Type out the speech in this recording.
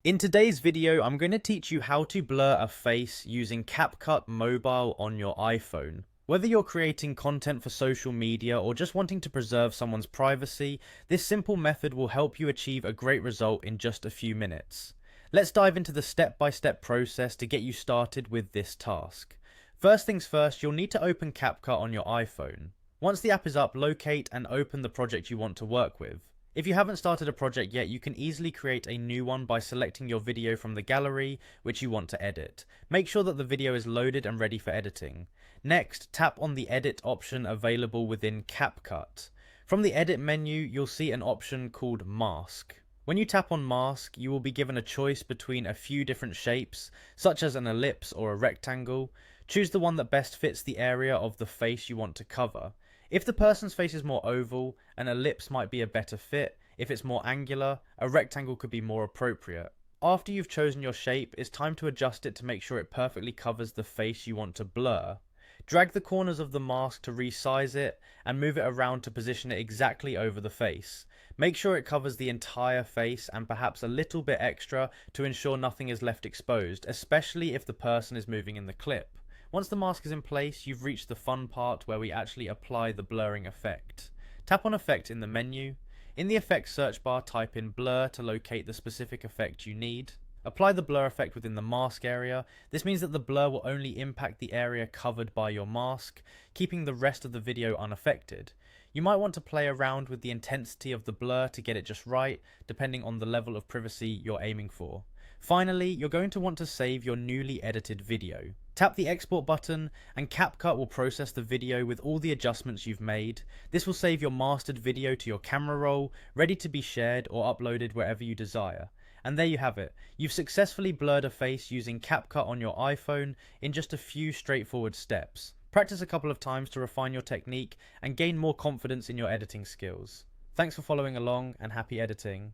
In today's video, I'm going to teach you how to blur a face using Capcut Mobile on your iPhone. Whether you're creating content for social media or just wanting to preserve someone's privacy, this simple method will help you achieve a great result in just a few minutes. Let's dive into the step-by-step process to get you started with this task. First things first, you'll need to open Capcut on your iPhone. Once the app is up, locate and open the project you want to work with. If you haven't started a project yet, you can easily create a new one by selecting your video from the gallery which you want to edit. Make sure that the video is loaded and ready for editing. Next, tap on the edit option available within CapCut. From the edit menu, you'll see an option called mask. When you tap on mask, you will be given a choice between a few different shapes, such as an ellipse or a rectangle. Choose the one that best fits the area of the face you want to cover. If the person's face is more oval, an ellipse might be a better fit. If it's more angular, a rectangle could be more appropriate. After you've chosen your shape, it's time to adjust it to make sure it perfectly covers the face you want to blur. Drag the corners of the mask to resize it and move it around to position it exactly over the face. Make sure it covers the entire face and perhaps a little bit extra to ensure nothing is left exposed, especially if the person is moving in the clip. Once the mask is in place, you've reached the fun part where we actually apply the blurring effect. Tap on Effect in the menu. In the Effects search bar, type in Blur to locate the specific effect you need. Apply the blur effect within the mask area. This means that the blur will only impact the area covered by your mask, keeping the rest of the video unaffected. You might want to play around with the intensity of the blur to get it just right, depending on the level of privacy you're aiming for. Finally, you're going to want to save your newly edited video. Tap the export button and CapCut will process the video with all the adjustments you've made. This will save your mastered video to your camera roll, ready to be shared or uploaded wherever you desire. And there you have it. You've successfully blurred a face using CapCut on your iPhone in just a few straightforward steps. Practice a couple of times to refine your technique and gain more confidence in your editing skills. Thanks for following along and happy editing.